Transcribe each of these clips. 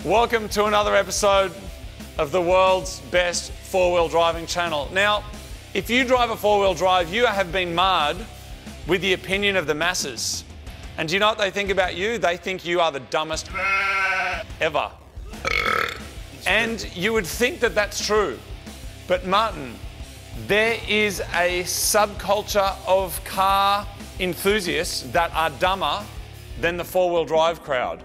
Welcome to another episode of the world's best four-wheel driving channel. Now, if you drive a four-wheel drive, you have been marred with the opinion of the masses. And do you know what they think about you? They think you are the dumbest ever. And you would think that that's true. But Martin, there is a subculture of car enthusiasts that are dumber than the four-wheel drive crowd.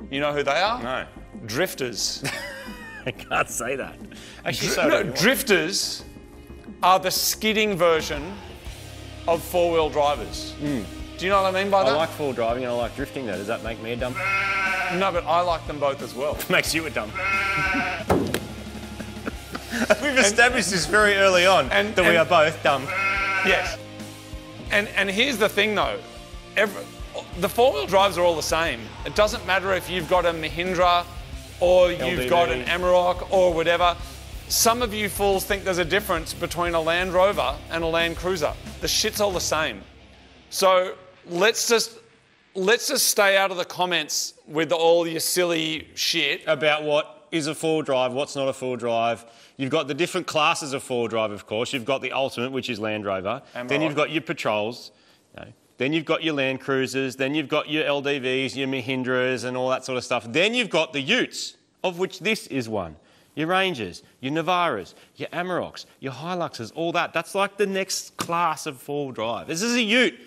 You know who they are? No. Drifters. I can't say that. Actually, drifters are the skidding version of four-wheel drivers. Do you know what I mean by that? I like four-wheel driving and I like drifting though. Does that make me a dumb? No, but I like them both as well. Makes you a dumb. We've established this very early on, that we are both dumb. Yes. And here's the thing though. The four-wheel drives are all the same. It doesn't matter if you've got a Mahindra or you've got an Amarok or whatever. Some of you fools think there's a difference between a Land Rover and a Land Cruiser. The shit's all the same. So let's just stay out of the comments with all your silly shit. About what is a four-wheel drive, what's not a four-wheel drive. You've got the different classes of four-wheel drive, of course. You've got the Ultimate, which is Land Rover. Then you've got your Patrols. Then you've got your Land Cruisers, then you've got your LDVs, your Mahindras and all that sort of stuff. Then you've got the Utes, of which this is one. Your Rangers, your Navaras, your Amaroks, your Hiluxes, all that. That's like the next class of four-wheel drive. This is a Ute.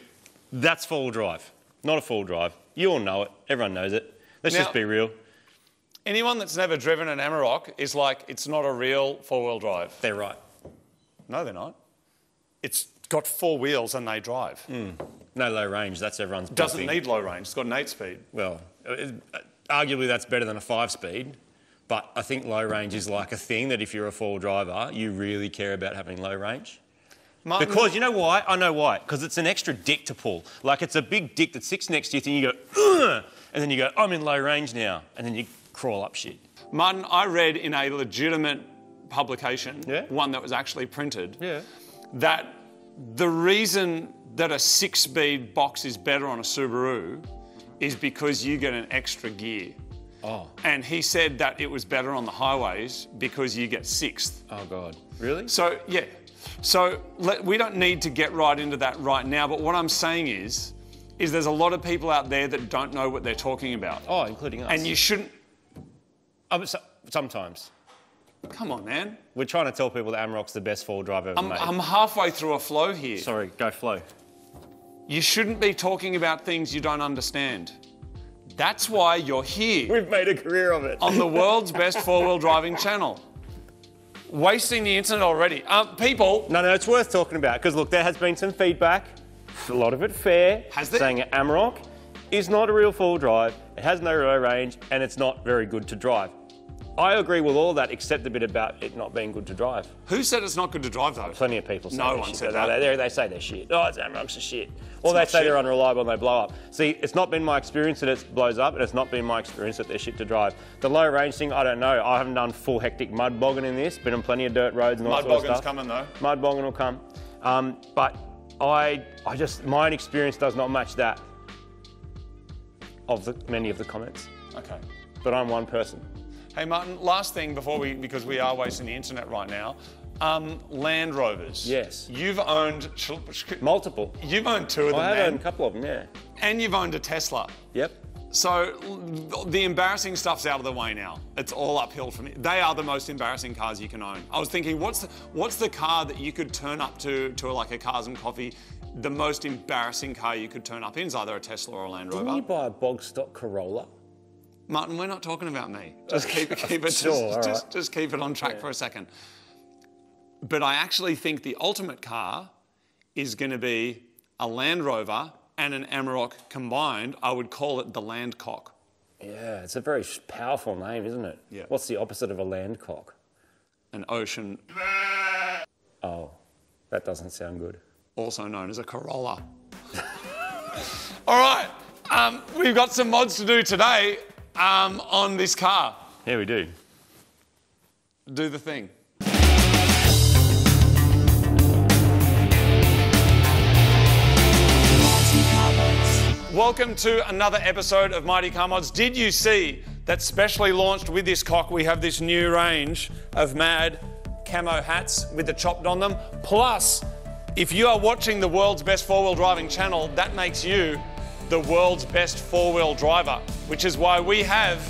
That's four-wheel drive, not a four-wheel drive. You all know it. Everyone knows it. Let's just be real. Anyone that's never driven an Amarok is like, it's not a real four-wheel drive. They're right. No, they're not. It's got four wheels and they drive. No low range, that's everyone's Doesn't need low range, it's got an 8-speed. Well, arguably that's better than a 5-speed, but I think low range is like a thing that if you're a four-wheel driver, you really care about having low range. Martin, because you know why? I know why. Because it's an extra dick to pull. Like it's a big dick that sits next to you and you go, ugh! And then you go, I'm in low range now. And then you crawl up shit. Martin, I read in a legitimate publication, one that was actually printed, that the reason that a 6-speed box is better on a Subaru is because you get an extra gear. Oh. And he said that it was better on the highways because you get 6th. Oh, God. Really? So, yeah. So we don't need to get right into that right now, but what I'm saying is there's a lot of people out there that don't know what they're talking about. Oh, including us. And you shouldn't... Sometimes. Come on, man. We're trying to tell people that Amarok's the best four-wheel drive ever made. I'm halfway through a flow here. Sorry, go flow. You shouldn't be talking about things you don't understand. That's why you're here. We've made a career of it. On the world's best four-wheel driving channel. Wasting the internet already. People... No, it's worth talking about, because look, there has been some feedback, a lot of it fair, saying an Amarok is not a real four-wheel drive, it has no low range, and it's not very good to drive. I agree with all that, except the bit about it not being good to drive. Who said it's not good to drive, though? Plenty of people say no one said that. They say they're shit. Oh, it's Amarok's are shit. Or they say they're unreliable and they blow up. See, it's not been my experience that it blows up, and it's not been my experience that they're shit to drive. The low range thing, I don't know. I haven't done full hectic mud bogging in this. Been on plenty of dirt roads and all that sort of stuff. Mud bogging's coming, though. Mud bogging will come. But my experience does not match that of many of the comments. Okay. But I'm one person. Hey Martin, last thing because we are wasting the internet right now. Land Rovers. Yes. You've owned... Multiple. You've owned 2 of them, I have owned a couple of them, yeah. And you've owned a Tesla. Yep. So the embarrassing stuff's out of the way now. It's all uphill from it. They are the most embarrassing cars you can own. I was thinking, what's the car that you could turn up to like a Cars and Coffee? The most embarrassing car you could turn up in is either a Tesla or a Land Rover. Didn't you buy a bog stock Corolla? Martin, we're not talking about me. Just keep it. Sure, just keep it on track for a second. But I actually think the ultimate car is going to be a Land Rover and an Amarok combined. I would call it the Landcock. Yeah, it's a very powerful name, isn't it? Yeah. What's the opposite of a Landcock? An ocean. Oh, that doesn't sound good. Also known as a Corolla. All right, we've got some mods to do today on this car. Yeah, we do. Do the thing. Welcome to another episode of Mighty Car Mods. Did you see that's specially launched with this cock. We have this new range of Mad camo hats with the chopped on them. Plus, if you are watching the world's best four-wheel driving channel, that makes you the world's best four-wheel driver, which is why we have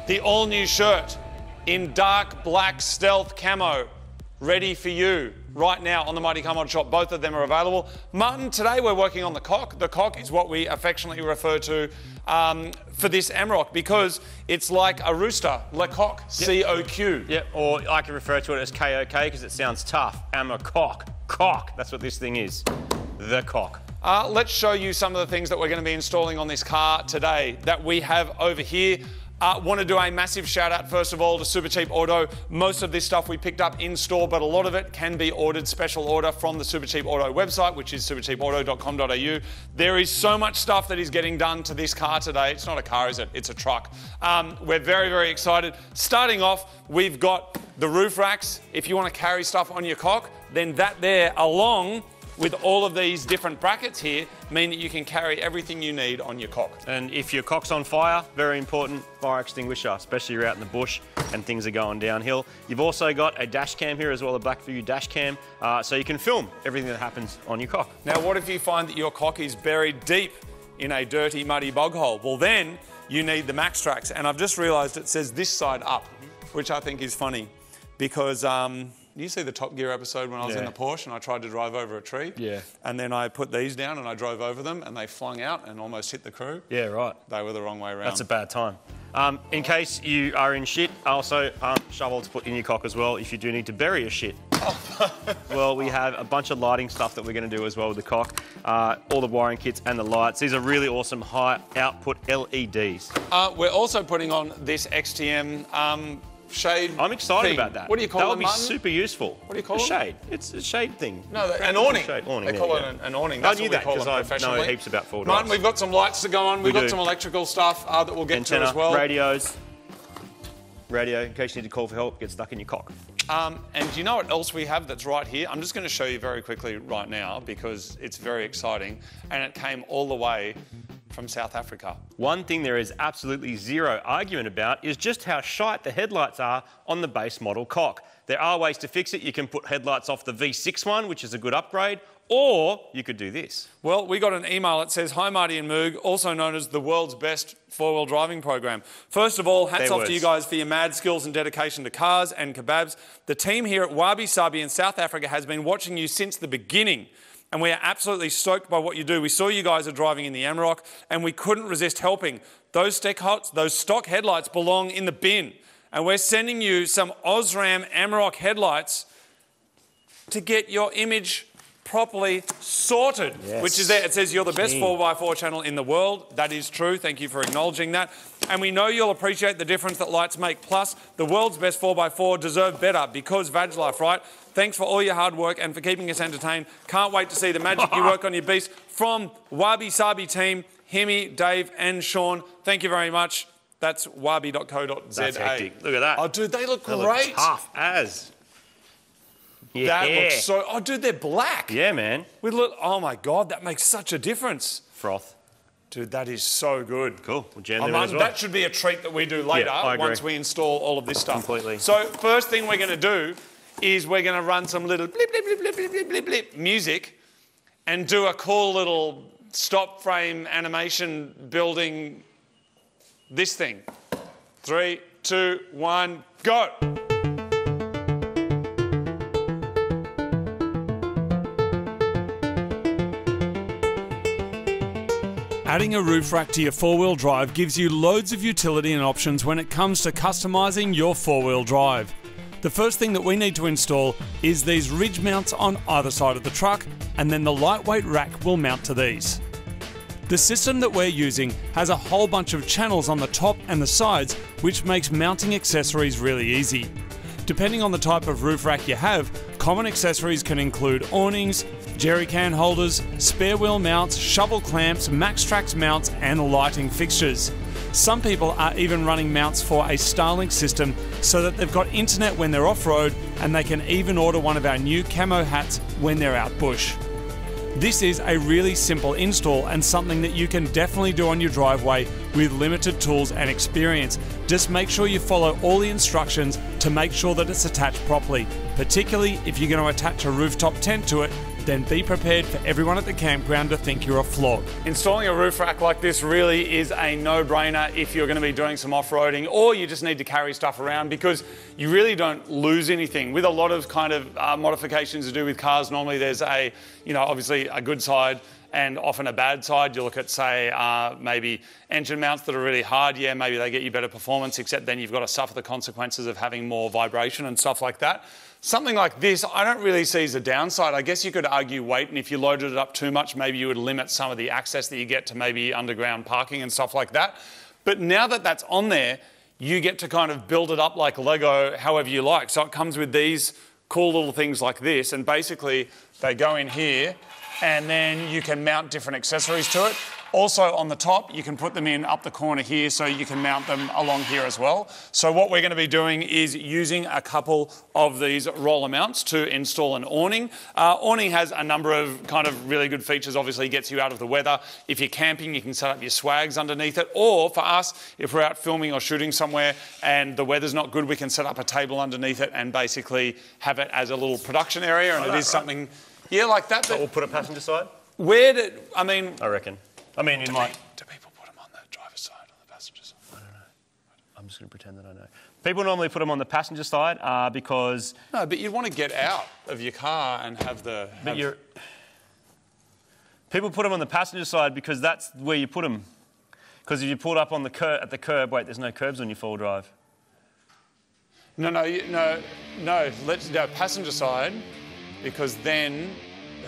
the all-new shirt in dark black stealth camo ready for you right now on the Mighty Car Mod shop. Both of them are available. Martin, today we're working on the cock. The cock is what we affectionately refer to for this Amarok because it's like a rooster, le coq, C-O-Q. Yep, or I can refer to it as K-O-K because it sounds tough. Amarok, cock, that's what this thing is, the cock. Let's show you some of the things that we're going to be installing on this car today that we have over here. Want to do a massive shout out first of all to Super Cheap Auto. Most of this stuff we picked up in store, but a lot of it can be ordered special order from the Super Cheap Auto website, which is supercheapauto.com.au. There is so much stuff that is getting done to this car today. It's not a car, is it? It's a truck. We're very, very excited. Starting off, we've got the roof racks. If you want to carry stuff on your cock, then that there, along with all of these different brackets here, mean that you can carry everything you need on your cock. And if your cock's on fire, very important, fire extinguisher, especially you're out in the bush and things are going downhill. You've also got a dash cam here as well, a black view dash cam, so you can film everything that happens on your cock. Now, what if you find that your cock is buried deep in a dirty, muddy bog hole? Well, then you need the Max Tracks. And I've just realised it says this side up, which I think is funny because you see the Top Gear episode when I was in the Porsche and I tried to drive over a tree? Yeah. And then I put these down and I drove over them and they flung out and almost hit the crew. Yeah, right. They were the wrong way around. That's a bad time. In case you are in shit, also shovel to put in your cock as well if you do need to bury a shit. Well, we have a bunch of lighting stuff that we're going to do as well with the cock. All the wiring kits and the lights. These are really awesome high output LEDs. We're also putting on this XTM shade. I'm excited thing. about that. What do you call it, That would be Martin? super useful. What do you call it? Shade. It's a shade thing. No, an awning. Shade. Awning. They call it an awning. I That's knew what we that call because it I professionally. know heaps about four-wheel Martin, drives. we've got some lights to go on. We've got some electrical stuff that we'll get to as well. Radios. Radio, in case you need to call for help, get stuck in your cock. And do you know what else we have that's right here? I'm just going to show you very quickly right now because it's very exciting and it came all the way from South Africa. One thing there is absolutely zero argument about is just how shite the headlights are on the base model cock. There are ways to fix it. You can put headlights off the V6 one, which is a good upgrade, or you could do this. Well, we got an email that says, "Hi Marty and Moog, also known as the world's best four-wheel driving program. First of all, hats off to you guys for your mad skills and dedication to cars and kebabs. The team here at Wabi Sabi in South Africa has been watching you since the beginning. And we are absolutely stoked by what you do. We saw you guys are driving in the Amarok and we couldn't resist helping. Those stock headlights belong in the bin. And we're sending you some Osram Amarok headlights to get your image properly sorted, which is there. It says you're the best 4x4 channel in the world. That is true. Thank you for acknowledging that. And we know you'll appreciate the difference that lights make. Plus, the world's best 4x4 deserve better because Vag Life, right? Thanks for all your hard work and for keeping us entertained. Can't wait to see the magic you work on your beast. From Wabi Sabi team, Himi, Dave and Sean, thank you very much. That's wabi.co.za. That's hectic. Look at that. Oh, dude, they look great. Look tough as. Yeah. That looks so... Oh, dude, they're black. Yeah, man. Oh, my God, that makes such a difference. Froth. Dude, that is so good. Cool. We'll jam them as well. That should be a treat that we do later once we install all of this stuff. Completely. So first thing we're going to do is we're going to run some little blip, blip, blip, blip, blip, blip, blip, blip music and do a cool little stop frame animation building this thing. 3, 2, 1, go. Adding a roof rack to your four-wheel drive gives you loads of utility and options when it comes to customising your four-wheel drive. The first thing that we need to install is these ridge mounts on either side of the truck, and then the lightweight rack will mount to these. The system that we're using has a whole bunch of channels on the top and the sides, which makes mounting accessories really easy. Depending on the type of roof rack you have, common accessories can include awnings, jerry can holders, spare wheel mounts, shovel clamps, Max Tracks mounts and lighting fixtures. Some people are even running mounts for a Starlink system so that they've got internet when they're off-road and they can even order one of our new camo hats when they're out bush. This is a really simple install and something that you can definitely do on your driveway with limited tools and experience. Just make sure you follow all the instructions to make sure that it's attached properly, particularly if you're going to attach a rooftop tent to it. Then be prepared for everyone at the campground to think you're a flog. Installing a roof rack like this really is a no-brainer if you're going to be doing some off-roading or you just need to carry stuff around, because you really don't lose anything. With a lot of kind of modifications to do with cars, normally there's obviously a good side and often a bad side. You look at, say, maybe engine mounts that are really hard. Yeah, maybe they get you better performance, except then you've got to suffer the consequences of having more vibration and stuff like that. Something like this, I don't really see as a downside. I guess you could argue weight, and if you loaded it up too much, maybe you would limit some of the access that you get to maybe underground parking and stuff like that. But now that that's on there, you get to kind of build it up like Lego however you like. So it comes with these cool little things like this, and basically they go in here, and then you can mount different accessories to it. Also on the top, you can put them in up the corner here, so you can mount them along here as well. So what we're going to be doing is using a couple of these roller mounts to install an awning. Awning has a number of kind of really good features. Obviously, it gets you out of the weather. If you're camping, you can set up your swags underneath it. Or for us, if we're out filming or shooting somewhere and the weather's not good, we can set up a table underneath it and basically have it as a little production area. And it is something, yeah, like that. But we'll put a passenger side? I reckon. You might. Do people put them on the driver's side or the passenger side? I don't know. I'm just going to pretend that I know. People normally put them on the passenger side because... No, but you'd want to get out of your car and have the... People put them on the passenger side because that's where you put them. Because if you pull up on at the curb, wait, there's no curbs on your four-wheel drive. No, passenger side, because then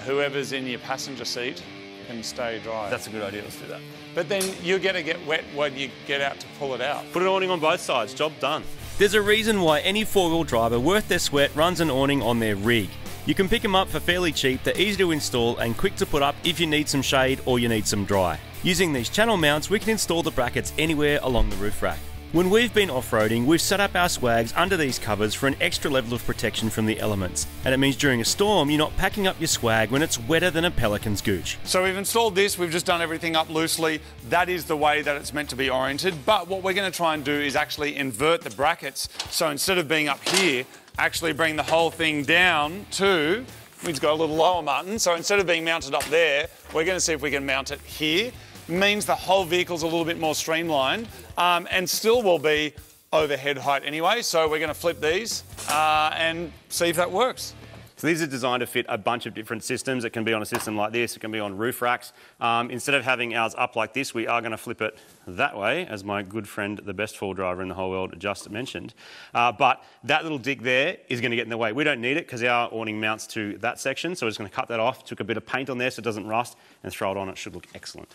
whoever's in your passenger seat can stay dry. That's a good idea, let's do that. But then you're going to get wet when you get out to pull it out. Put an awning on both sides, job done. There's a reason why any four-wheel driver worth their sweat runs an awning on their rig. You can pick them up for fairly cheap, they're easy to install and quick to put up if you need some shade or you need some dry. Using these channel mounts, we can install the brackets anywhere along the roof rack. When we've been off-roading, we've set up our swags under these covers for an extra level of protection from the elements. And it means during a storm, you're not packing up your swag when it's wetter than a pelican's gooch. So we've installed this, we've just done everything up loosely. That is the way that it's meant to be oriented. But what we're going to try and do is actually invert the brackets. So instead of being up here, actually bring the whole thing down to... We've got a little lower, Martin. So instead of being mounted up there, we're going to see if we can mount it here. Means the whole vehicle's a little bit more streamlined and still will be overhead height anyway. So we're going to flip these and see if that works. So these are designed to fit a bunch of different systems. It can be on a system like this, it can be on roof racks. Instead of having ours up like this, we are going to flip it that way, as my good friend, the best four-wheel driver in the whole world, just mentioned. But that little dig there is going to get in the way. We don't need it because our awning mounts to that section, so we're just going to cut that off, took a bit of paint on there so it doesn't rust, and throw it on. It should look excellent.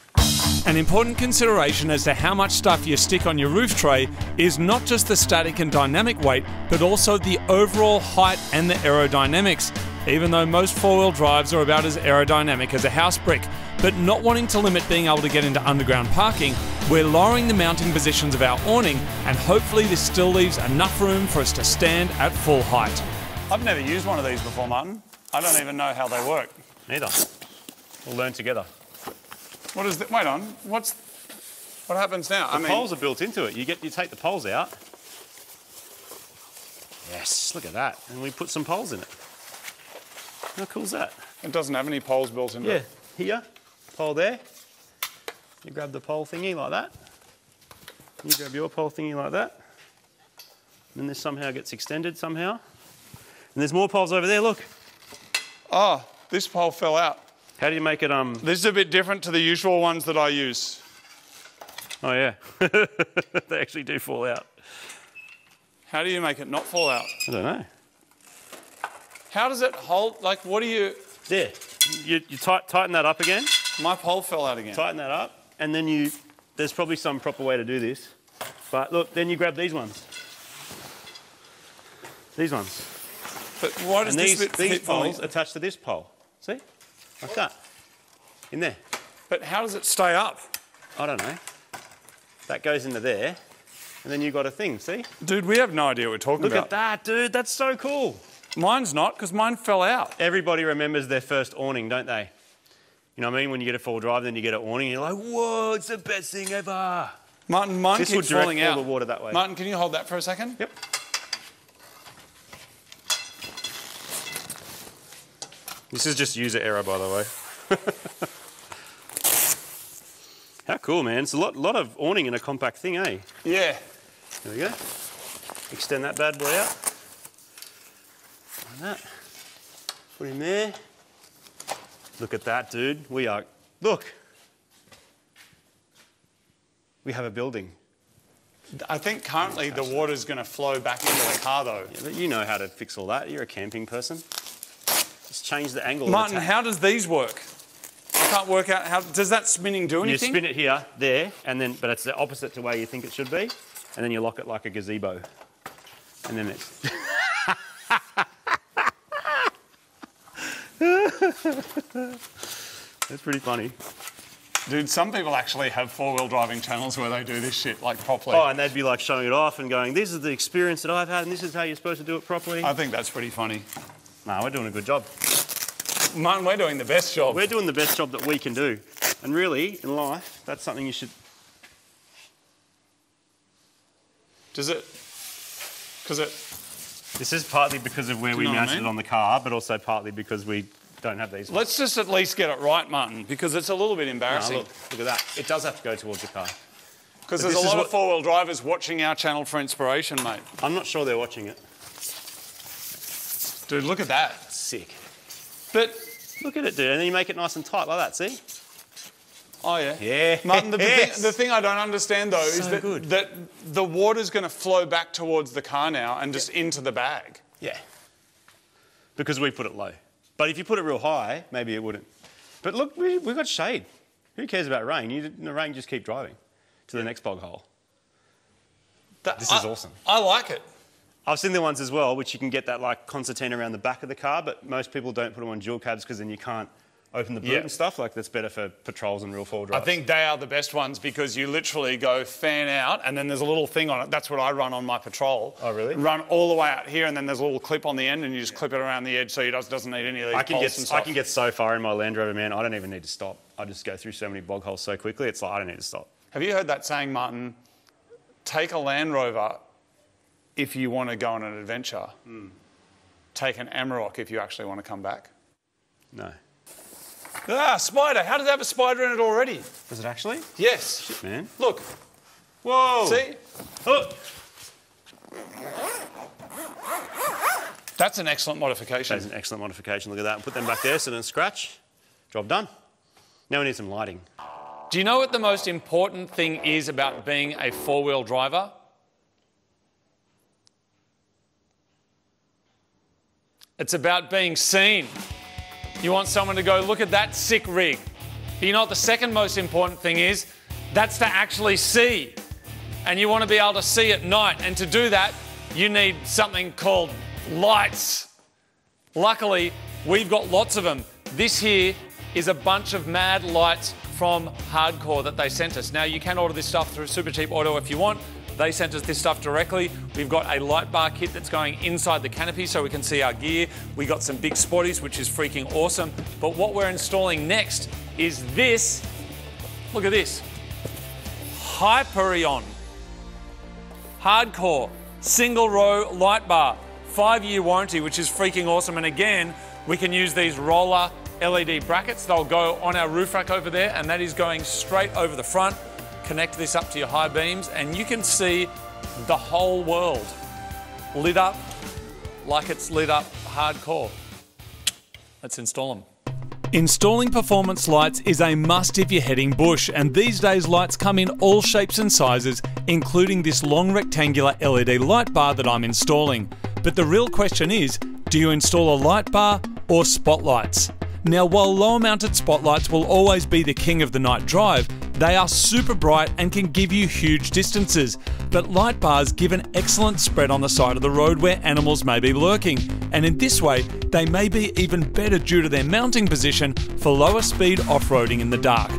An important consideration as to how much stuff you stick on your roof tray is not just the static and dynamic weight, but also the overall height and the aerodynamics. Even though most four-wheel drives are about as aerodynamic as a house brick, but not wanting to limit being able to get into underground parking, we're lowering the mounting positions of our awning, and hopefully this still leaves enough room for us to stand at full height. I've never used one of these before, Martin. I don't even know how they work. Neither. We'll learn together. What is that? Wait on. What happens now? The poles are built into it. You take the poles out. Yes, look at that. And we put some poles in it. How cool is that? It doesn't have any poles built into it. Yeah, here, pole there. You grab the pole thingy like that. You grab your pole thingy like that. And this somehow gets extended somehow. And there's more poles over there, look. Oh, this pole fell out. How do you make it... This is a bit different to the usual ones that I use. Oh, yeah. They actually do fall out. How do you make it not fall out? I don't know. How does it hold? Like, what do you... There. You tighten that up again. My pole fell out again. Tighten that up, and then there's probably some proper way to do this. But look, then you grab these ones. These ones. But why does these poles attach to this pole? See? Like that. In there. But how does it stay up? I don't know. That goes into there, and then you've got a thing, see? Dude, we have no idea what we're talking about. Look at that, dude. That's so cool. Mine's not, because mine fell out. Everybody remembers their first awning, don't they? You know what I mean? When you get a four-wheel drive, then you get an awning, and you're like, whoa, it's the best thing ever. Martin, mine This would keeps direct falling all out. the water that way. Martin, can you hold that for a second? Yep. This is just user error, by the way. How cool, man. It's a lot of awning in a compact thing, eh? Yeah. There we go. Extend that bad boy out. Like that. Put him there. Look at that, dude. Look. We have a building. I think currently the water's going to flow back into the car, though. Yeah, but you know how to fix all that. You're a camping person. Just change the angle. Martin, of the how does these work? I can't work out how. Does that spinning do anything? You spin it here, there, and then, but it's the opposite to where you think it should be, and then you lock it like a gazebo, and then it's. That's pretty funny. Dude, some people actually have four-wheel driving channels where they do this shit, like, properly. Oh, and they'd be like showing it off and going, this is the experience that I've had and this is how you're supposed to do it properly. I think that's pretty funny. Nah, we're doing a good job. Martin, we're doing the best job. We're doing the best job that we can do. And really, in life, that's something you should... Does it... Because it... This is partly because of where we mounted it on the car, but also partly because we don't have these ones. Let's just at least get it right, Martin, because it's a little bit embarrassing. Look at that. It does have to go towards the car. Because there's a lot of four-wheel drivers watching our channel for inspiration, mate. I'm not sure they're watching it. Dude, look at that. Sick. But... Look at it, dude. And then you make it nice and tight like that, see? Oh, yeah. Yeah. Martin, the thing I don't understand, though, is that the water's going to flow back towards the car now and just into the bag. Yeah. Because we put it low. But if you put it real high, maybe it wouldn't. But look, we've got shade. Who cares about rain? In the rain, just keep driving to the next bog hole. This is awesome. I like it. I've seen the ones as well, which you can get that like concertina around the back of the car, but most people don't put them on dual cabs because then you can't open the boot and stuff. Like, that's better for patrols and real four-wheel drives. I think they are the best ones because you literally go fan out and then there's a little thing on it. That's what I run on my patrol. Oh, really? Run all the way out here and then there's a little clip on the end and you just clip it around the edge so it doesn't need any of these bolts and stuff. I can get so far in my Land Rover, man, I don't even need to stop. I just go through so many bog holes so quickly, it's like I don't need to stop. Have you heard that saying, Martin? Take a Land Rover if you want to go on an adventure. Take an Amarok if you actually want to come back. No. Ah, spider. How does it have a spider in it already? Does it actually? Yes. Shit, man. Look. Whoa. See? Oh. That's an excellent modification. That's an excellent modification. Look at that. And put them back there so don't scratch. Job done. Now we need some lighting. Do you know what the most important thing is about being a four-wheel driver? It's about being seen. You want someone to go, look at that sick rig. But you know what the second most important thing is? That's to actually see. And you want to be able to see at night. And to do that, you need something called lights. Luckily, we've got lots of them. This here is a bunch of mad lights from Hardcore that they sent us. Now, you can order this stuff through Super Cheap Auto if you want. They sent us this stuff directly. We've got a light bar kit that's going inside the canopy so we can see our gear. We got some big spotties, which is freaking awesome. But what we're installing next is this. Look at this. Hyperion. Hardcore. Single row light bar. 5-year warranty, which is freaking awesome. And again, we can use these roller LED brackets. They'll go on our roof rack over there, and that is going straight over the front. Connect this up to your high beams and you can see the whole world lit up like it's lit up Hardcore. Let's install them. Installing performance lights is a must if you're heading bush, and these days lights come in all shapes and sizes, including this long rectangular LED light bar that I'm installing. But the real question is, do you install a light bar or spotlights? Now, while lower mounted spotlights will always be the king of the night drive, they are super bright and can give you huge distances. But light bars give an excellent spread on the side of the road where animals may be lurking. And in this way, they may be even better due to their mounting position for lower speed off-roading in the dark.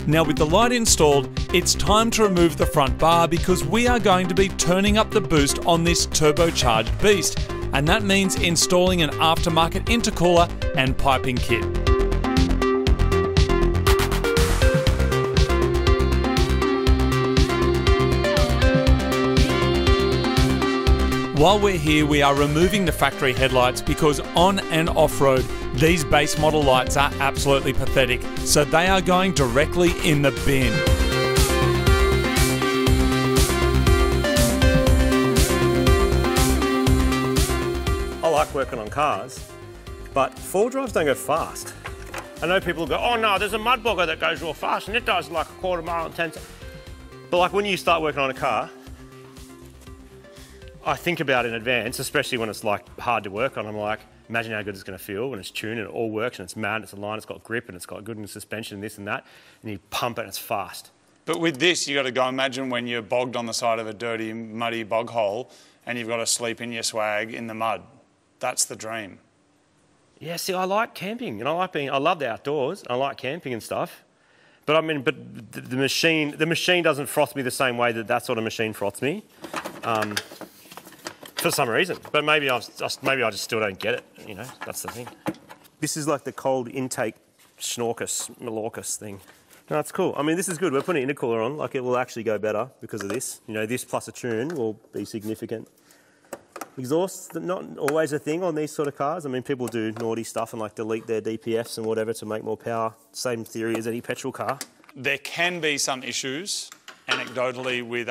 Now, with the light installed, it's time to remove the front bar because we are going to be turning up the boost on this turbocharged beast. And that means installing an aftermarket intercooler and piping kit. While we're here, we are removing the factory headlights because on and off-road, these base model lights are absolutely pathetic, so they are going directly in the bin. I like working on cars, but four-wheel drives don't go fast. I know people go, oh no, there's a mud bogger that goes real fast and it does like a quarter mile in 10 seconds. But like when you start working on a car, I think about it in advance, especially when it's like hard to work on. I'm like, imagine how good it's going to feel when it's tuned and it all works and it's mad, it's aligned, it's got grip and it's got good suspension and this and that, and you pump it and it's fast. But with this, you got to go imagine when you're bogged on the side of a dirty, muddy bog hole and you've got to sleep in your swag in the mud. That's the dream. Yeah, see, I like camping and I love the outdoors. I like camping and stuff. But I mean, the machine doesn't froth me the same way that sort of machine froths me, for some reason. But maybe I just still don't get it. You know, that's the thing. This is like the cold intake Malorcus thing. No, that's cool. I mean, this is good. We're putting an intercooler on. Like, it will actually go better because of this. You know, this plus a tune will be significant. Exhaust, not always a thing on these sort of cars. I mean, people do naughty stuff and like delete their DPFs and whatever to make more power. Same theory as any petrol car. There can be some issues, anecdotally, with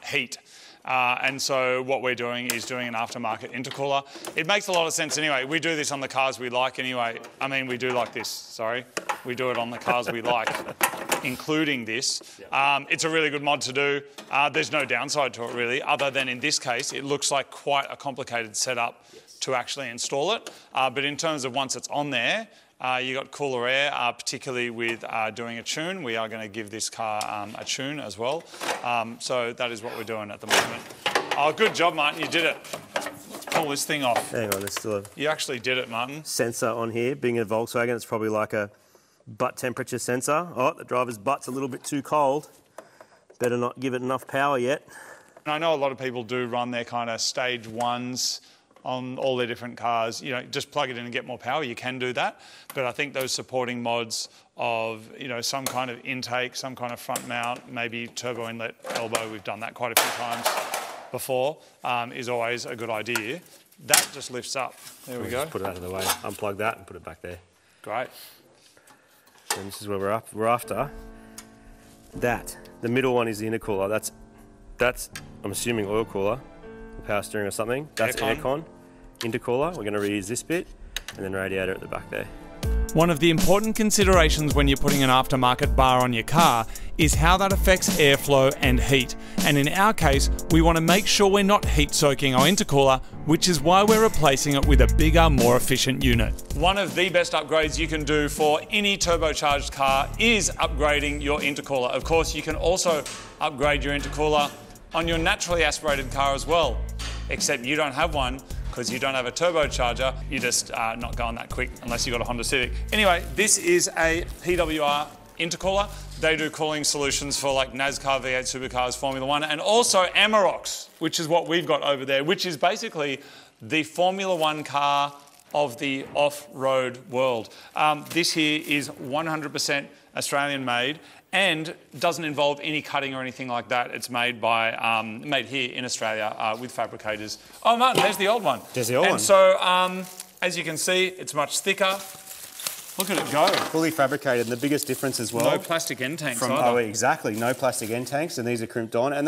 heat. And so what we're doing is doing an aftermarket intercooler. It makes a lot of sense anyway. We do this on the cars we like anyway. I mean, we do like this, sorry. We do it on the cars we like, including this. It's a really good mod to do. There's no downside to it really, other than in this case, it looks like quite a complicated setup to actually install it. But in terms of once it's on there, you got cooler air, particularly with doing a tune. We are going to give this car a tune as well. So that is what we're doing at the moment. Oh, good job, Martin. You did it. Let's pull this thing off. Hang on, there's still a... You actually did it, Martin. Sensor on here. Being a Volkswagen, it's probably like a butt temperature sensor. Oh, the driver's butt's a little bit too cold. Better not give it enough power yet. I know a lot of people do run their kind of stage ones on all their different cars, you know, just plug it in and get more power, you can do that. But I think those supporting mods of, you know, some kind of intake, some kind of front mount, maybe turbo inlet elbow, we've done that quite a few times before, is always a good idea. That just lifts up. There we go. Just put it out of the way, unplug that and put it back there. Great. And this is where we're after. That. The middle one is the intercooler. That's I'm assuming oil cooler. Power steering or something. That's aircon. Intercooler. We're going to reuse this bit, and then radiator at the back there. One of the important considerations when you're putting an aftermarket bar on your car is how that affects airflow and heat. And in our case, we want to make sure we're not heat soaking our intercooler, which is why we're replacing it with a bigger, more efficient unit. One of the best upgrades you can do for any turbocharged car is upgrading your intercooler. Of course, you can also upgrade your intercooler on your naturally aspirated car as well, except you don't have one because you don't have a turbocharger. You're just not going that quick unless you've got a Honda Civic. Anyway, this is a PWR intercooler. They do cooling solutions for like NASCAR V8 supercars, Formula One, and also Amaroks, which is what we've got over there, which is basically the Formula One car of the off-road world. This here is 100% Australian made and doesn't involve any cutting or anything like that. It's made by made here in Australia with fabricators. Oh, Martin, there's the old one. There's the old one. And so, as you can see, it's much thicker. Look at it go. Fully fabricated, and the biggest difference as well. No plastic end tanks either. Oh, exactly. No plastic end tanks, and these are crimped on, and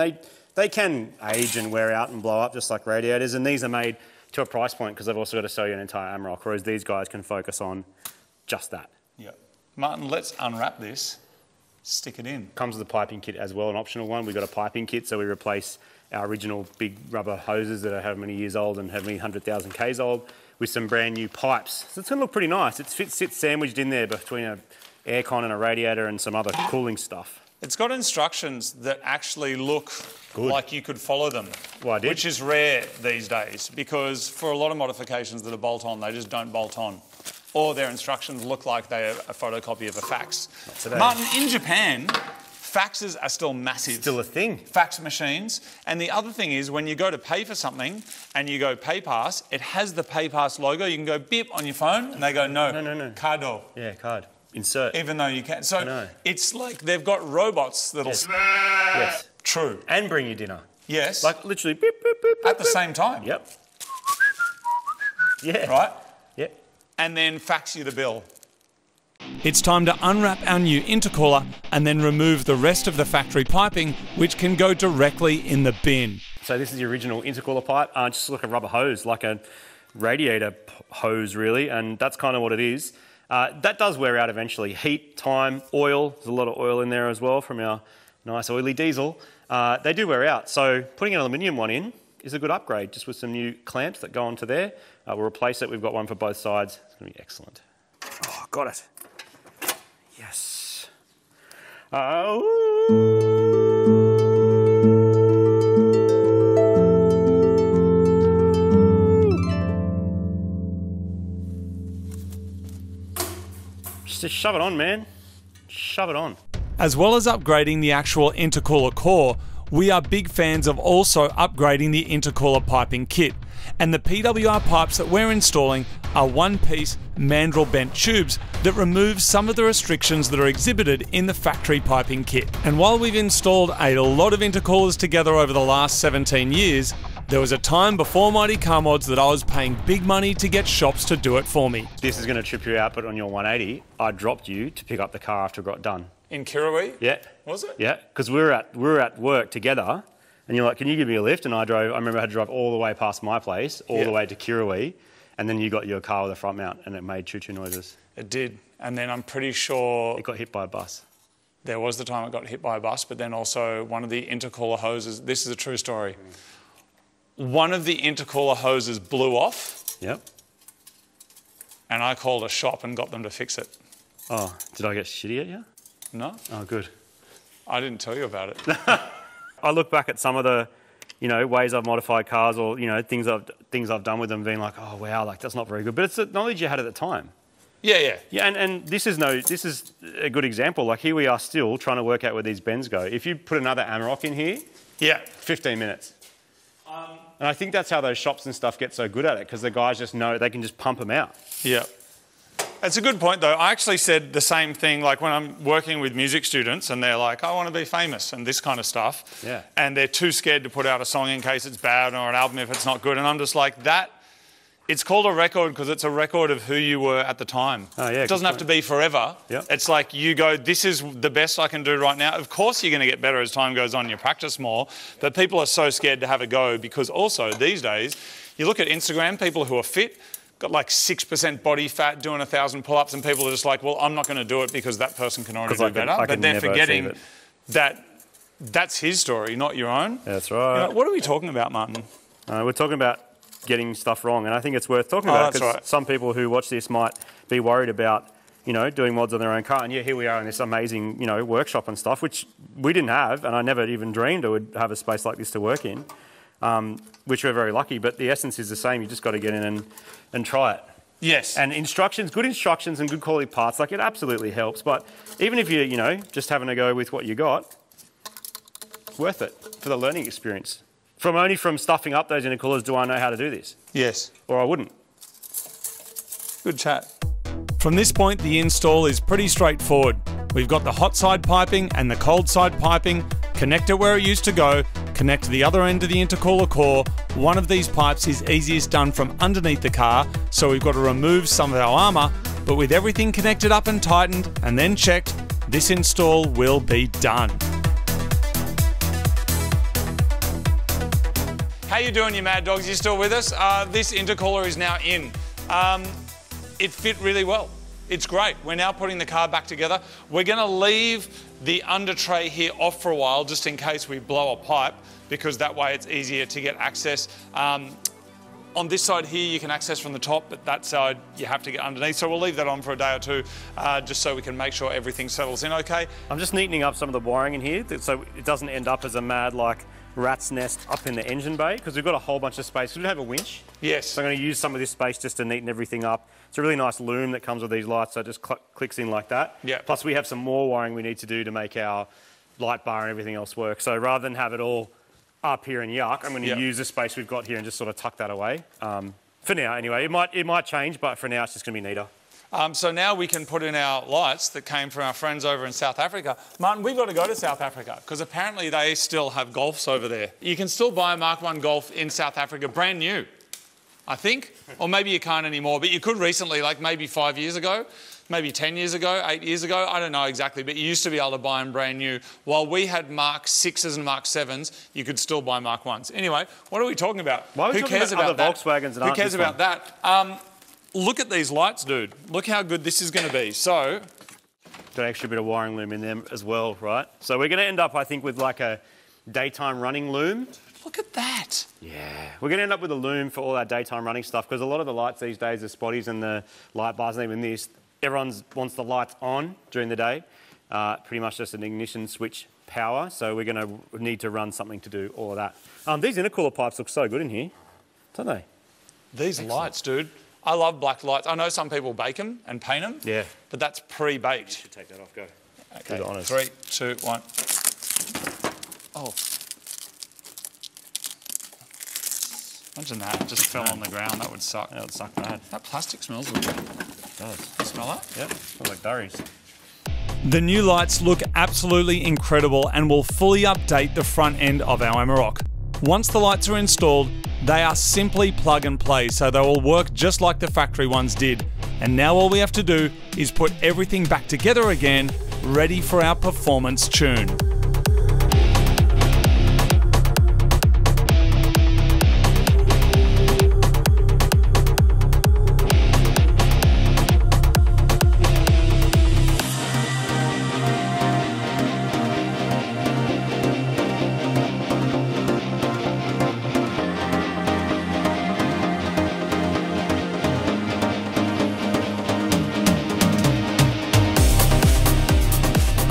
they can age and wear out and blow up just like radiators, and these are made to a price point because they've also got to sell you an entire Amarok, whereas these guys can focus on just that. Yeah. Martin, let's unwrap this. Stick it in. Comes with a piping kit as well, an optional one. We've got a piping kit, so we replace our original big rubber hoses that are how many years old and how many 100,000 Ks old with some brand new pipes. So it's going to look pretty nice. It sits sandwiched in there between an aircon and a radiator and some other cooling stuff. It's got instructions that actually look like you could follow them, well, I did. Which is rare these days because for a lot of modifications that are bolt-on, they just don't bolt on. Or their instructions look like they're a photocopy of a fax. Martin, in Japan, faxes are still massive. Still a thing. Fax machines. And the other thing is when you go to pay for something and you go PayPass, it has the PayPass logo. You can go beep on your phone and they go, no. Cardo. Yeah, card. Insert. Even though you can. So it's like they've got robots that'll... Yes. True. And bring you dinner. Yes. Like literally beep, beep, beep, at the beep. same time. Yep. Yeah. Right? Yep. And then fax you the bill. It's time to unwrap our new intercooler and then remove the rest of the factory piping, which can go directly in the bin. So this is the original intercooler pipe, just like a rubber hose, like a radiator hose really, and that's kind of what it is. That does wear out eventually. Heat, time, oil, there's a lot of oil in there as well from our nice oily diesel. They do wear out, so putting an aluminium one in is a good upgrade, just with some new clamps that go onto there. We'll replace it, we've got one for both sides. It's going to be excellent. Oh, got it. Yes. Just shove it on, man. Shove it on. As well as upgrading the actual intercooler core, we are big fans of also upgrading the intercooler piping kit. And the PWR pipes that we're installing are one-piece mandrel bent tubes that remove some of the restrictions that are exhibited in the factory piping kit. And while we've installed a lot of intercoolers together over the last 17 years, there was a time before Mighty Car Mods that I was paying big money to get shops to do it for me. This is going to trip you out, but on your 180, I dropped you to pick up the car after it got done. In Kirrawee? Yeah. Was it? Yeah, because we were at work together, and you're like, "Can you give me a lift?" And I remember I had to drive all the way past my place, all the way to Kirrawee, and then you got your car with a front mount, and it made choo-choo noises. It did, and then I'm pretty sure It got hit by a bus. there was the time it got hit by a bus, but then also one of the intercooler hoses. This is a true story. One of the intercooler hoses blew off. Yep. And I called a shop and got them to fix it. Oh, did I get shitty at you? No, Oh, good. I didn't tell you about it. I look back at some of the, ways I've modified cars, or things I've done with them, being like, oh wow, like that's not very good. But it's the knowledge you had at the time. Yeah. Yeah, and this is a good example. Like here we are still trying to work out where these bends go. If you put another Amarok in here, 15 minutes. And I think that's how those shops and stuff get so good at it, because the guys just know they can just pump them out. Yeah. It's a good point, though. I actually said the same thing, like when I'm working with music students and they're like, I want to be famous and this kind of stuff. Yeah. And they're too scared to put out a song in case it's bad, or an album if it's not good. And I'm just like, it's called a record because it's a record of who you were at the time. Oh, yeah, it doesn't have to be forever. Yep. It's like you go, this is the best I can do right now. Of course you're going to get better as time goes on, you practice more, but people are so scared to have a go, because also these days, you look at Instagram, people who are fit, got like 6% body fat doing 1,000 pull-ups, and people are just like, well, I'm not going to do it because that person can already do better. But they're forgetting that that's his story, not your own. That's right. What are we talking about, Martin? We're talking about getting stuff wrong, and I think it's worth talking about, because some people who watch this might be worried about, doing mods on their own car. And yeah, here we are in this amazing, workshop and stuff, which we didn't have, and I never even dreamed I would have a space like this to work in, which we're very lucky. But the essence is the same. You just got to get in and try it. Yes. And good instructions and good quality parts, like it absolutely helps. But even if you're, just having a go with what you got, worth it for the learning experience. From stuffing up those intercoolers, do I know how to do this? Yes. Or I wouldn't. Good chat. From this point, the install is pretty straightforward. We've got the hot side piping and the cold side piping. Connect it where it used to go. Connect the other end of the intercooler core. One of these pipes is easiest done from underneath the car, so we've got to remove some of our armour, but with everything connected up and tightened and then checked, this install will be done. How you doing, you mad dogs? You still with us? This intercooler is now in. It fit really well. It's great. We're now putting the car back together. We're going to leave the under tray here off for a while, just in case we blow a pipe, because that way it's easier to get access. On this side here, you can access from the top, but that side you have to get underneath. So we'll leave that on for a day or two, just so we can make sure everything settles in okay. I'm just neatening up some of the wiring in here, so it doesn't end up as a mad, rat's nest up in the engine bay, because we've got a whole bunch of space. We don't have a winch. Yes. So I'm going to use some of this space just to neaten everything up. It's a really nice loom that comes with these lights, so it just clicks in like that. Yeah. Plus we have some more wiring we need to do to make our light bar and everything else work. So rather than have it all up here and yuck, I'm going to use the space we've got here and just sort of tuck that away. For now, anyway. It might change, but for now it's just going to be neater. So now we can put in our lights that came from our friends over in South Africa. Martin, we've got to go to South Africa because apparently they still have Golfs over there. You can still buy a Mark I Golf in South Africa, brand new, I think. Or maybe you can't anymore, but you could recently, like maybe 5 years ago, maybe 10 years ago, 8 years ago, I don't know exactly, but you used to be able to buy them brand new. While we had Mark 6s and Mark 7s, you could still buy Mark 1s. Anyway, what are we talking about? Why are we talking about other Volkswagens that aren't Who cares about that? Look at these lights, dude. Look how good this is going to be. So, got an extra bit of wiring loom in them as well, right? So we're going to end up, I think, with like a daytime running loom. Look at that. Yeah. We're going to end up with a loom for all our daytime running stuff because a lot of the lights these days, the spotties and the light bars and even this, everyone wants the lights on during the day. Pretty much just an ignition switch power. So we're going to need to run something to do all of that. These intercooler pipes look so good in here, don't they? These lights, dude. I love black lights. I know some people bake them and paint them. Yeah. But that's pre-baked. You should take that off, go. Okay, 3, 2, 1. Oh. Imagine that, it just fell on the ground. That would suck. That would suck bad. That plastic smells good. It does. You smell that? Yep, smells like durries. The new lights look absolutely incredible and will fully update the front end of our Amarok. Once the lights are installed, they are simply plug and play, so they will work just like the factory ones did. And now all we have to do is put everything back together again, ready for our performance tune.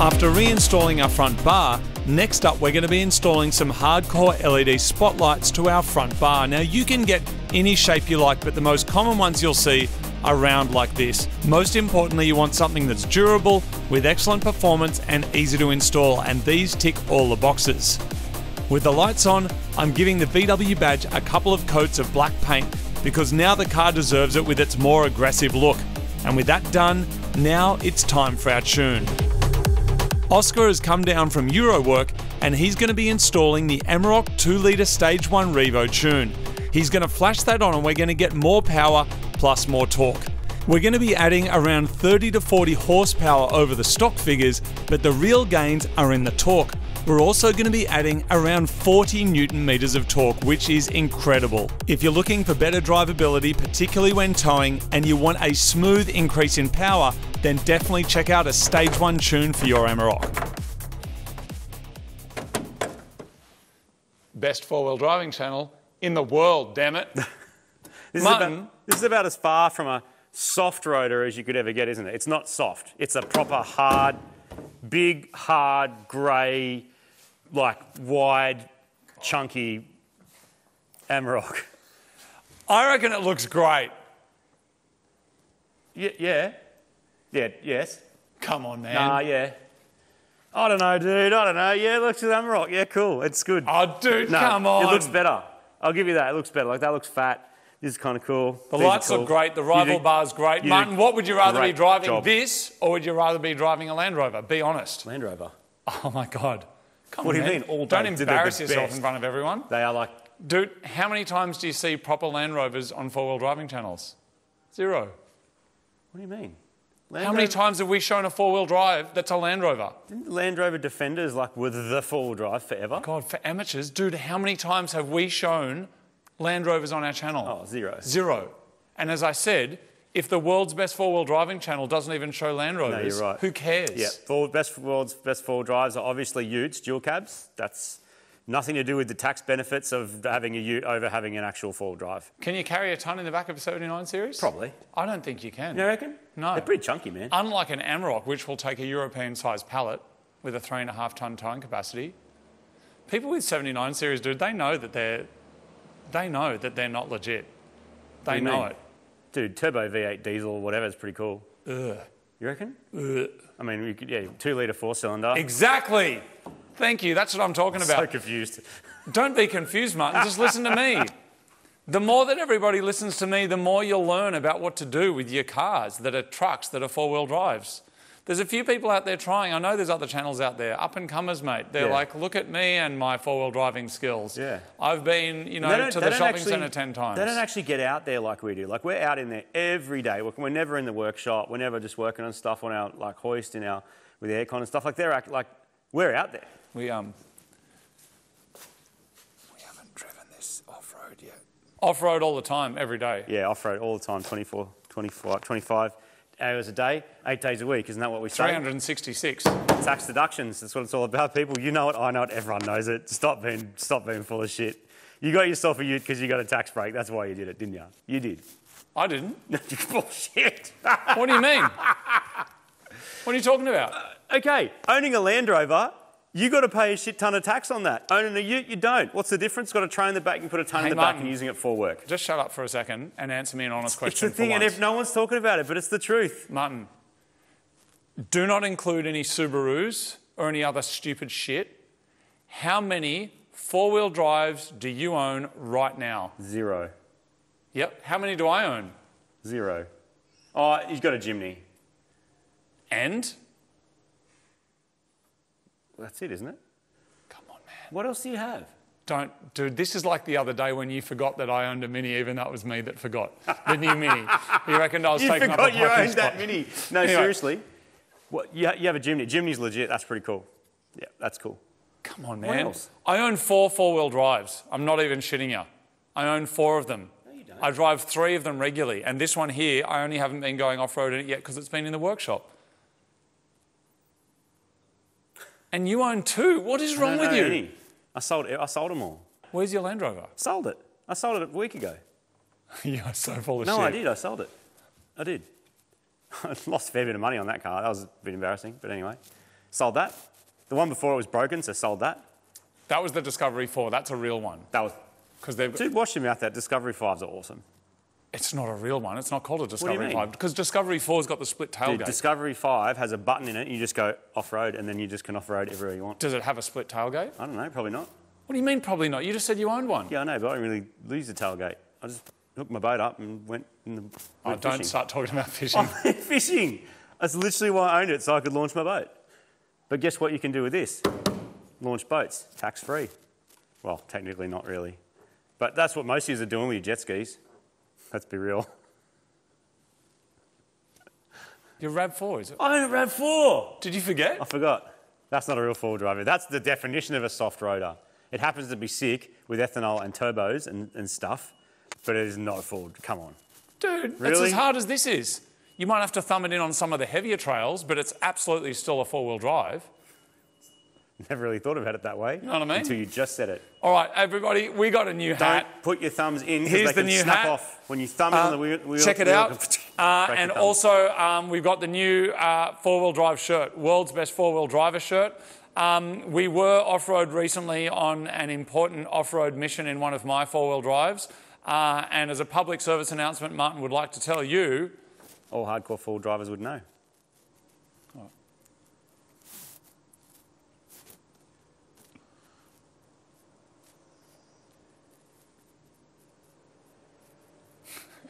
After reinstalling our front bar, next up we're going to be installing some hardcore LED spotlights to our front bar. Now you can get any shape you like, but the most common ones you'll see are round like this. Most importantly, you want something that's durable, with excellent performance and easy to install, and these tick all the boxes. With the lights on, I'm giving the VW badge a couple of coats of black paint because now the car deserves it with its more aggressive look. And with that done, now it's time for our tune. Oscar has come down from Eurowork and he's going to be installing the Amarok 2-litre Stage 1 Revo tune. He's going to flash that on and we're going to get more power plus more torque. We're going to be adding around 30 to 40 horsepower over the stock figures, but the real gains are in the torque. We're also going to be adding around 40 Newton meters of torque, which is incredible. If you're looking for better drivability, particularly when towing, and you want a smooth increase in power, then definitely check out a Stage 1 tune for your Amarok. Best four-wheel driving channel in the world, damn it. This is about as far from a soft rotor as you could ever get, isn't it? It's not soft. It's a proper hard, big, hard, grey, like wide, chunky Amarok. I reckon it looks great. Yeah. Yes. Come on, man. Nah, yeah. I don't know, dude. I don't know. Yeah, it looks like Amarok. Yeah, cool. It's good. Oh, dude, come on. It looks better. I'll give you that. It looks better. Like, that looks fat. This is kind of cool. The lights look great. The rival bar's great. Martin, what would you rather be driving, this, or would you rather be driving a Land Rover? Be honest. Land Rover. Oh, my God. Come on, what do you mean? All day. Don't embarrass yourself in front of everyone. They are like... Dude, how many times do you see proper Land Rovers on four-wheel driving channels? 0. What do you mean? How many times have we shown a four-wheel drive that's a Land Rover? Didn't the Land Rover Defenders like with the four-wheel drive forever? God, for amateurs, dude, how many times have we shown Land Rovers on our channel? Oh, 0. 0. And as I said, if the world's best four-wheel driving channel doesn't even show Land Rovers, no, you're right. Who cares? Yeah, world's best four-wheel drives are obviously utes, dual cabs. That's nothing to do with the tax benefits of having a ute over having an actual four-wheel drive. Can you carry a tonne in the back of a 79 Series? Probably. I don't think you can. You reckon? No. They're pretty chunky, man. Unlike an Amarok, which will take a European-sized pallet with a 3.5-tonne towing capacity, people with 79 Series, dude, they know that they're not legit. They know it. Dude, turbo V8 diesel or whatever is pretty cool. Ugh. You reckon? Ugh. I mean, we could, 2-litre four-cylinder. Exactly. Thank you. That's what I'm talking about. So confused. Don't be confused, Martin. Just listen to me. The more that everybody listens to me, the more you'll learn about what to do with your cars that are trucks that are four-wheel drives. There's a few people out there trying. I know there's other channels out there, up-and-comers, mate. They're like, look at me and my four-wheel driving skills. Yeah. I've been, you know, to the shopping centre 10 times. They don't actually get out there like we do. Like, we're out in there every day. We're never in the workshop. We're never just working on stuff on our, like, hoist in our, with aircon and stuff. Like, we're out there. We haven't driven this off-road yet. Off-road all the time, every day. Yeah, off-road all the time, 25 hours a day, 8 days a week. Isn't that what we say? 366. Tax deductions, that's what it's all about, people. You know it, I know it, everyone knows it. Stop being full of shit. You got yourself a ute because you got a tax break. That's why you did it, didn't you? You did. I didn't. Bullshit. What do you mean? What are you talking about? Okay, owning a Land Rover, you got to pay a shit ton of tax on that. Owning a ute, you don't. What's the difference? Got a tray in the back, you can put a ton in the back and using it for work. Just shut up for a second and answer me an honest question. It's the thing, and no one's talking about it, but it's the truth. Martin, do not include any Subarus or any other stupid shit. How many four-wheel drives do you own right now? 0. Yep. How many do I own? 0. Oh, you've got a Jimny. And? That's it, isn't it? Come on, man. What else do you have? Dude, this is like the other day when you forgot that I owned a Mini, even though it was me that forgot the new Mini. You reckoned I was taking up a parking spot. You forgot you owned that Mini. No, anyway. Seriously. What, you have a Jimny. Jimny's legit. That's pretty cool. Yeah, that's cool. Come on, man. What else? I own 4 four-wheel drives. I'm not even shitting you. I own 4 of them. No, you don't. I drive 3 of them regularly. And this one here, I only haven't been going off-road in it yet because it's been in the workshop. And you own 2. What is wrong with you? Any. I sold them all. Where's your Land Rover? Sold it. I sold it a week ago. You are so full of shit. No, I did. I sold it. I did. I lost a fair bit of money on that car. That was a bit embarrassing. But anyway, sold that. The one before it was broken, so sold that. That was the Discovery 4. That's a real one. That was... Because they've... Dude, wash your mouth out. Discovery 5s are awesome. It's not a real one. It's not called a Discovery What do you 5. Because Discovery 4's got the split tailgate. Dude, Discovery 5 has a button in it. You just go off-road and then you just can off-road everywhere you want. Does it have a split tailgate? I don't know. Probably not. What do you mean probably not? You just said you owned one. Yeah, I know, but I didn't really lose the tailgate. I just hooked my boat up and went Don't fishing. start talking about fishing. I went fishing. That's literally why I owned it, so I could launch my boat. But guess what you can do with this? Launch boats, tax-free. Well, technically not really. But that's what most of you are doing with your jet skis. Let's be real. Your RAV4, is it? I own a RAV4. Did you forget? I forgot. That's not a real four-wheel driver. That's the definition of a soft roader. It happens to be sick with ethanol and turbos and stuff, but it is not a four. Come on. Dude, Really? it's as hard as this is. You might have to thumb it in on some of the heavier trails, but it's absolutely still a four-wheel drive. Never really thought about it that way. You know what I mean? Until you just said it. All right, everybody, we got a new hat. Don't put your thumbs in because Here's they the can new snap hat. off. When you thumb it on the wheel, check it out. And also, we've got the new four-wheel drive shirt, world's best four-wheel driver shirt. We were off-road recently on an important off-road mission in one of my four-wheel drives. And as a public service announcement, Martin would like to tell you... All hardcore four-wheel drivers would know.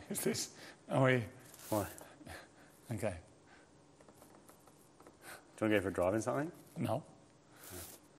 Is this... Are we... Why? Okay. Do you want to go for a drive in something? No.